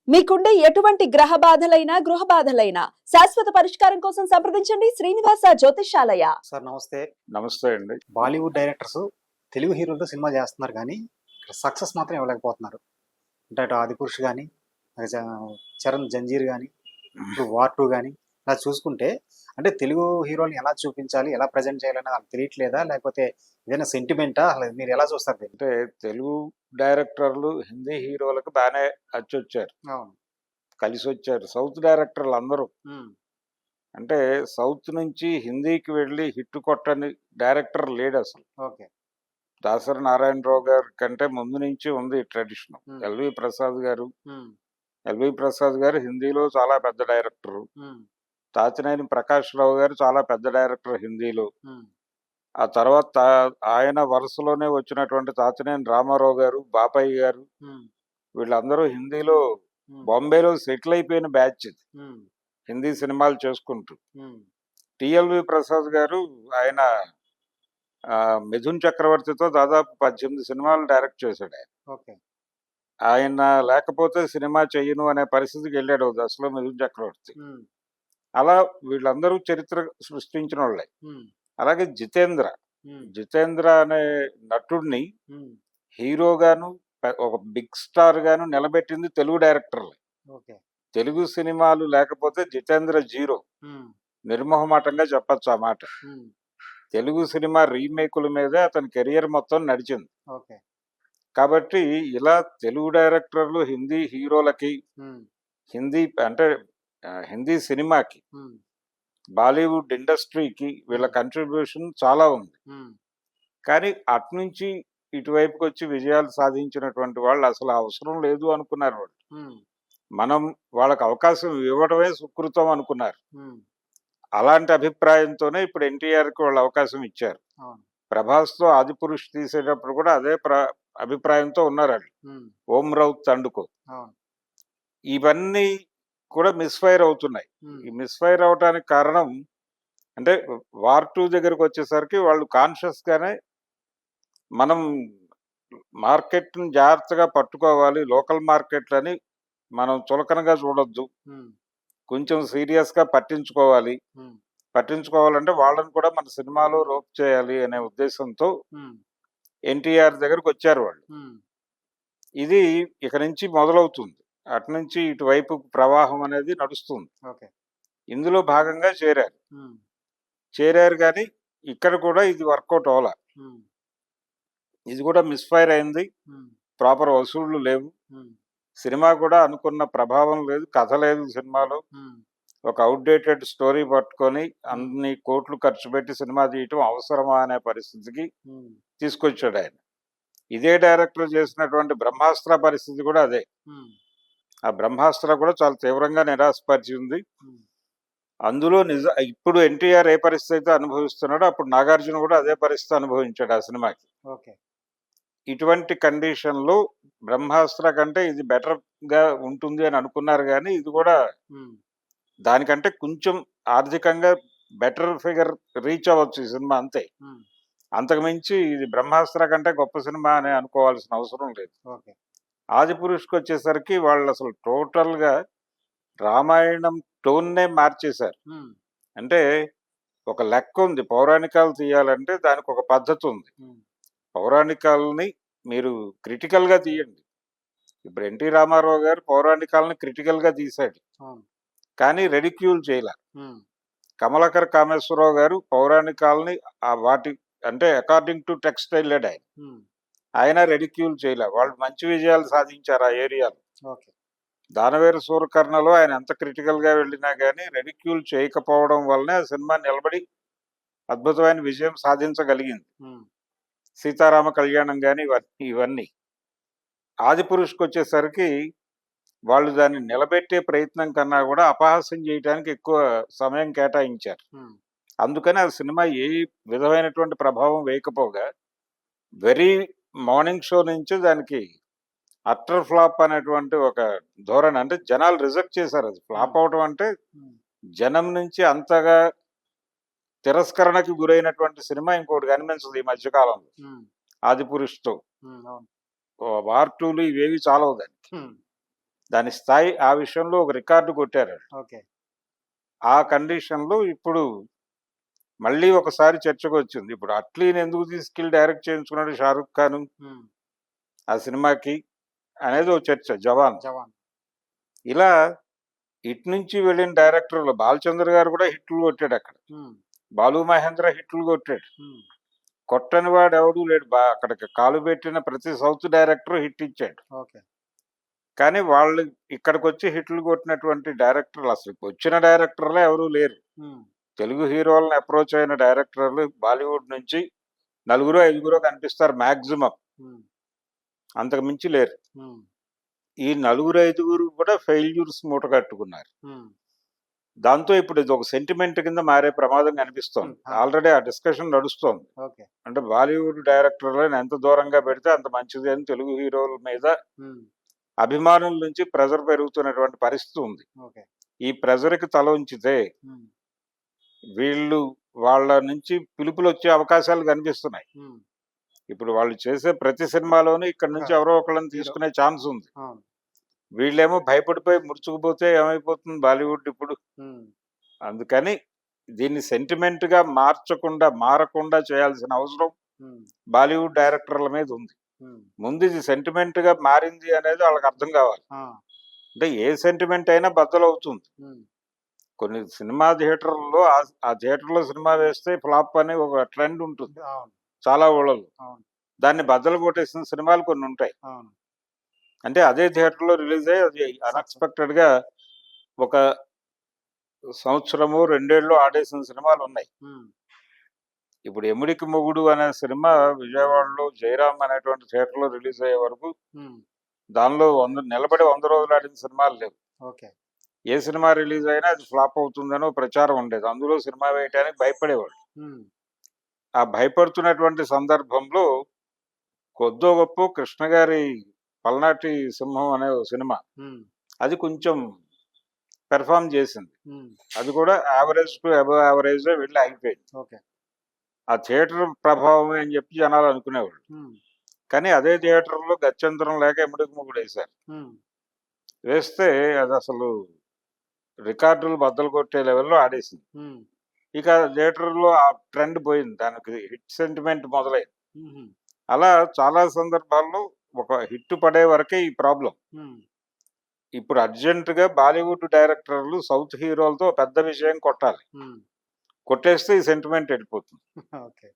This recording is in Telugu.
మీకుండే ఎటువంటి గ్రహ బాధలైనా గృహ బాధలైనా శాశ్వత పరిష్కారం కోసం సంప్రదించండి శ్రీనివాస జ్యోతిషాలయ. సార్ నమస్తే. నమస్తే అండి. బాలీవుడ్ డైరెక్టర్స్ తెలుగు హీరోలతో సినిమా చేస్తున్నారు కానీ ఇక్కడ సక్సెస్ మాత్రం ఇవ్వలేకపోతున్నారు. అంటే అటు ఆదిపురుష్ కానీ, చరణ్ జంజీర్ కానీ, ఇప్పుడు వార్ 2 కానీ ఇలా చూసుకుంటే అంటే తెలుగు హీరోని ఎలా చూపించాలి, ఎలా ప్రజెంట్ చేయాలని నాకు తెలియట్లేదా, లేకపోతే ఏదైనా సెంటిమెంటా, అసలు మీరు ఎలా చూస్తారు దీన్ని? అంటే తెలుగు డైరెక్టర్లు హిందీ హీరోలకు బాగానే అచ్చొచ్చారు, అవును. కలిసి వచ్చారు. సౌత్ డైరెక్టర్లు అందరూ ఉమ్, అంటే సౌత్ నుంచి హిందీకి వెళ్ళి హిట్ కొట్టని డైరెక్టర్ లేడు అసలు. ఓకే. దాసరి నారాయణరావు గారి కంటే ముందు నుంచి ఉంది ట్రెడిషన్. ఉమ్, ఎల్వి ప్రసాద్ గారు ఉమ్, ఎల్వి ప్రసాద్ గారు హిందీలో చాలా పెద్ద డైరెక్టరు. ఉమ్, తాతినేని ప్రకాష్ రావు గారు చాలా పెద్ద డైరెక్టర్ హిందీలో. ఉమ్, ఆ తర్వాత ఆయన వరుసలోనే వచ్చినటువంటి తాతినేని రామారావు గారు, బాపయ్య గారు, ఉమ్, వీళ్ళందరూ హిందీలో ఉమ్, బాంబేలో సెటిల్ అయిపోయిన బ్యాచ్ ఇది, ఉమ్, హిందీ సినిమాలు చేసుకుంటూ. ఉమ్, టిఎల్వి ప్రసాద్ గారు ఆయన మిథున్ చక్రవర్తితో దాదాపు 18 సినిమాలు డైరెక్ట్ చేశాడు ఆయన. ఓకే. ఆయన లేకపోతే సినిమా చెయ్యను అనే పరిస్థితికి వెళ్ళాడు ఓ దశలో మిథున్ చక్రవర్తి. ఉమ్, అలా వీళ్ళందరూ చరిత్ర సృష్టించిన వాళ్ళే. ఉమ్, అలాగే జితేంద్ర ఉమ్, జితేంద్ర అనే నటుడిని ఉమ్, హీరోగాను ఒక బిగ్ స్టార్ గాను నిలబెట్టింది తెలుగు డైరెక్టర్లే. ఓకే. తెలుగు సినిమాలు లేకపోతే జితేంద్ర జీరో, ఉమ్, నిర్మోహమాటంగా చెప్పొచ్చు ఆ మాట. ఉమ్, తెలుగు సినిమా రీమేకుల మీదే అతని కెరియర్ మొత్తం నడిచింది. ఓకే. కాబట్టి ఇలా తెలుగు డైరెక్టర్లు హిందీ హీరోలకి, ఉమ్, హిందీ అంటే హిందీ సినిమాకి, ఉమ్, బాలీవుడ్ ఇండస్ట్రీకి వీళ్ళ కంట్రిబ్యూషన్ చాలా ఉంది. ఉమ్, కానీ అట్నుంచి ఇటువైపుకి వచ్చి విజయాలు సాధించినటువంటి వాళ్ళు అసలు అవసరం లేదు అనుకున్నారు వాళ్ళు. ఉమ్, మనం వాళ్ళకి అవకాశం ఇవ్వడమే సుకృతం అనుకున్నారు. ఉమ్, అలాంటి అభిప్రాయంతోనే ఇప్పుడు ఎన్టీఆర్కి వాళ్ళు అవకాశం ఇచ్చారు. అవును. ప్రభాస్తో ఆదిపురుష్ తీసేటప్పుడు కూడా అదే అభిప్రాయంతో ఉన్నారు వాళ్ళు. ఉమ్, ఓం రౌత్ తండుకో అవును. ఇవన్నీ కూడా మిస్ఫైర్ అవుతున్నాయి. ఉమ్, ఈ మిస్ఫైర్ అవటానికి కారణం అంటే వార్ 2 దగ్గరకు వచ్చేసరికి వాళ్ళు కాన్షియస్ గానే మనం మార్కెట్ని జాగ్రత్తగా పట్టుకోవాలి, లోకల్ మార్కెట్లని మనం చులకనగా చూడొద్దు, ఉమ్, కొంచెం సీరియస్గా పట్టించుకోవాలి. ఉమ్, పట్టించుకోవాలంటే వాళ్ళని కూడా మన సినిమాలో రోప్ చేయాలి అనే ఉద్దేశంతో ఉమ్, ఎన్టీఆర్ దగ్గరకు వచ్చారు వాళ్ళు. ఉమ్, ఇది ఇక నుంచి మొదలవుతుంది. అటు నుంచి ఇటువైపు ప్రవాహం అనేది నడుస్తుంది. ఓకే. ఇందులో భాగంగా చేరారు. ఉమ్, చేరారు కానీ ఇక్కడ కూడా ఇది వర్కౌట్ అవ్వాల. ఉమ్, ఇది కూడా మిస్ఫైర్ అయింది. ఉమ్, ప్రాపర్ వసూళ్లు లేవు. ఉమ్, సినిమా కూడా అనుకున్న ప్రభావం లేదు, కథ లేదు సినిమాలో. ఉమ్, ఒక అవుట్డేటెడ్ స్టోరీ పట్టుకొని అన్ని కోట్లు ఖర్చు పెట్టి సినిమా తీయటం అవసరమా అనే పరిస్థితికి ఉమ్, తీసుకొచ్చాడు ఆయన. ఇదే డైరెక్టర్ చేసినటువంటి బ్రహ్మాస్త్ర పరిస్థితి కూడా అదే. ఉమ్, ఆ బ్రహ్మాస్త్ర కూడా చాలా తీవ్రంగా నిరాశపరిచింది. ఉమ్, అందులో ఇప్పుడు ఎన్టీఆర్ ఏ పరిస్థితి అయితే అనుభవిస్తున్నాడో అప్పుడు నాగార్జున కూడా అదే పరిస్థితి అనుభవించాడు ఆ సినిమాకి. ఓకే. ఇటువంటి కండిషన్లో బ్రహ్మాస్త్ర కంటే ఇది బెటర్ గా ఉంటుంది అని అనుకున్నారు కానీ ఇది కూడా ఉమ్, దానికంటే కొంచెం ఆర్థికంగా బెటర్ ఫిగర్ రీచ్ అవ్వచ్చు ఈ సినిమా, అంతే. ఉమ్, అంతకుమించి ఇది బ్రహ్మాస్త్ర కంటే గొప్ప సినిమా అని అనుకోవాల్సిన అవసరం లేదు. ఓకే. ఆదిపురుష్కి వచ్చేసరికి వాళ్ళు అసలు టోటల్గా రామాయణం టోన్నే మార్చేశారు. ఉమ్, అంటే ఒక లెక్క ఉంది, పౌరాణికాలు తీయాలంటే దానికి ఒక పద్ధతి ఉంది. ఉమ్, పౌరాణికాలని మీరు క్రిటికల్గా తీయండి. ఇప్పుడు ఎన్టీ రామారావు గారు పౌరాణికాలని క్రిటికల్గా తీశాడు అవును. కానీ రెడిక్యూల్ చేయలే. ఉమ్, కమలాకర్ కామేశ్వరరావు గారు పౌరాణికాలని వాటి అంటే అకార్డింగ్ టు టెక్స్ట్ వెళ్ళాడు ఆయన. ఉమ్, ఆయన రెడిక్యూల్ చేయలే. వాళ్ళు మంచి విజయాలు సాధించారు ఆ ఏరియాలో. ఓకే. దానవేరు సూరకర్ణలో ఆయన ఎంత క్రిటికల్గా వెళ్ళినా కానీ రెడిక్యూల్ చేయకపోవడం వల్లనే ఆ సినిమా నిలబడి అద్భుతమైన విజయం సాధించగలిగింది. ఉమ్, సీతారామ కళ్యాణం కానీ ఇవన్నీ. ఆదిపురుష్కి వచ్చేసరికి వాళ్ళు దాన్ని నిలబెట్టే ప్రయత్నం కన్నా కూడా అపహాస్యం చేయడానికి ఎక్కువ సమయం కేటాయించారు. ఉమ్, అందుకని ఆ సినిమా ఏ విధమైనటువంటి ప్రభావం వేయకపోగా వెరీ మార్నింగ్ షో నుంచి దానికి అట్టర్ ఫ్లాప్ అనేటువంటి ఒక ధోరణి, అంటే జనాలు రిజెక్ట్ చేశారు. అది ఫ్లాప్ అవడం అంటే ఉమ్, జనం నుంచి అంతగా తిరస్కరణకి గురైనటువంటి సినిమా ఇంకోటి కనిపించదు ఈ మధ్యకాలంలో ఉమ్, ఆదిపురుష్తో. ఉమ్, అవును. వార్ 2లు ఇవేవి చాలవు దానికి. ఉమ్, దాని స్థాయి ఆ విషయంలో ఒక రికార్డు కొట్టారు. ఓకే. ఆ కండిషన్‌లో ఇప్పుడు మళ్ళీ ఒకసారి చర్చకొచ్చింది. ఇప్పుడు 'అట్లీని' ఎందుకు తీసుకెళ్ళి డైరెక్ట్ చేయించుకున్నాడు 'షారుఖ్ ఖాను' హ్మ్. ఆ సినిమాకి అనేది ఓ చర్చ 'జవాన్'. 'జవాన్'. ఇలా ఇటు నుంచి వెళ్ళిన డైరెక్టర్లు 'బాలచంద్ర' గారు కూడా హిట్లు కొట్టాడక్కడ. హ్మ్. 'బాలు మహేంద్ర' హిట్లు కొట్టాడు. హ్మ్. కొట్టని వాడు ఎవడూ లేడు. అక్కడికి కాలు పెట్టిన ప్రతి సౌత్ డైరెక్టర్ హిట్ ఇచ్చాడు. ఓకే. కానీ వాళ్ళు ఇక్కడికొచ్చి హిట్లు కొట్టినటువంటి డైరెక్టర్లు అసలు వచ్చిన డైరెక్టర్లే ఎవరూ లేరు. హ్మ్. తెలుగు హీరోలని అప్రోచ్ అయిన డైరెక్టర్లు బాలీవుడ్ నుంచి నలుగురో, ఐదుగురో కనిపిస్తారు మాక్సిమం. హ్మ్. అంతకు మించి లేరు. హ్మ్. ఈ నలుగురు, ఐదుగురు కూడా ఫెయిల్యూర్స్ మూటగట్టుకున్నారు. హ్మ్. దాంతో ఇప్పుడు ఇది ఒక సెంటిమెంట్ కింద మారే ప్రమాదం కనిపిస్తోంది. ఆ! ఆల్రెడీ ఆ డిస్కషన్ నడుస్తోంది. ఓకే. అంటే బాలీవుడ్ డైరెక్టర్లను ఎంత దూరంగా పెడితే అంత మంచిది అని తెలుగు హీరోల మీద హ్మ్. అభిమానుల నుంచి ప్రెజర్ పెరుగుతున్నటువంటి పరిస్థితి ఉంది. ఓకే. ఈ ప్రెజర్‌కి తల ఉంచితే హ్మ్. వీళ్ళు వాళ్ళ నుంచి పిలుపులొచ్చే అవకాశాలు కనిపిస్తున్నాయి. హ్మ్. ఇప్పుడు వాళ్ళు చేసే ప్రతి సినిమాలోనూ ఇక్కడి నుంచి ఒక ఎవరో ఒకళ్ళని హీరో. తీసుకునే ఛాన్స్ ఉంది. అవును. వీళ్ళేమో భయపడిపోయి ముడుచుకుపోతే ఏమైపోతుంది బాలీవుడ్ ఇప్పుడు. హ్మ్. అందుకని దీన్ని సెంటిమెంట్‌గా మారకుండా చేయాల్సిన అవసరం హ్మ్. బాలీవుడ్ డైరెక్టర్ల మీద ఉంది. హ్మ్. ముందు ఇది సెంటిమెంట్‌గా మారింది అనేది వాళ్ళకి అర్థం కావాలి. ఆ! అంటే ఏ సెంటిమెంట్ అయినా బద్దలవుతుంది. హ్మ్. కొన్ని సినిమా థియేటర్‌లో ఆ థియేటర్‌లో సినిమా వేస్తే ఫ్లాప్ అని ఒక ట్రెండ్ ఉంటుంది అవును. చాలా ఊళ్ళలో. అవును. దాన్ని బద్దలు కొట్టేసిన సినిమాలు కొన్ని ఉంటాయి. అవును. అంటే అదే థియేటర్‌లో రిలీజ్ అయ్యి అది సక్సెస్. అన్‌ఎక్స్‌పెక్టెడ్‌గా ఒక సంవత్సరమో, 2 ఏళ్ళు ఆడేసిన సినిమాలున్నాయి. హ్మ్. ఇప్పుడు 'ఎముడికి మొగుడు' అనే సినిమా విజయవాడలో 'జయరాం' అనేటువంటి థియేటర్‌లో రిలీజ్ అయ్యే వరకు హ్మ్. దానిలో నిలబడి 100 రోజులు ఆడిన సినిమాలు లేవు. ఓకే. ఏ సినిమా రిలీజ్ అయినా అది ఫ్లాప్ అవుతుందనో ప్రచారం ఉండేది. అందులో సినిమా వేయటానికి భయపడేవాళ్ళు. హ్మ్. ఆ భయపడుతున్నటువంటి సందర్భంలో కొద్దో గొప్పో కృష్ణ గారి 'పల్నాటి సింహం' అనే ఓ సినిమా హ్మ్. అది కొంచెం పెర్ఫార్మ్ చేసింది. హ్మ్. అది కూడా యావరేజ్ టు అబోవ్ యావరేజే వెళ్ళి ఆగిపోయింది. ఓకే. ఆ థియేటర్ ప్రభావమే అని చెప్పి జనాలు అనుకునేవాళ్ళు. హ్మ్. కానీ అదే థియేటర్‌లో గత్యంతరం లేక 'ఎముడికి మొగుడు' వేశారు. హ్మ్. వేస్తే అదసలు రికార్డులు బద్దలు కొట్టే లెవెల్‌లో ఆడేసింది. హ్మ్. ఇక థియేటర్‌లో ఆ ట్రెండ్ పోయింది. దానికి హిట్ సెంటిమెంట్ మొదలైంది. హుహు. అలా చాలా సందర్భాల్లో ఒక హిట్ పడే వరకే ఈ ప్రాబ్లమ్. హ్మ్. ఇప్పుడు అర్జెంట్‌గా బాలీవుడ్ డైరెక్టర్లు సౌత్ హీరోలతో పెద్ద విషయం కొట్టాలి. హ్మ్. కొట్టేస్తే ఈ సెంటిమెంట్ వెళ్ళిపోతుంది. ఓకే.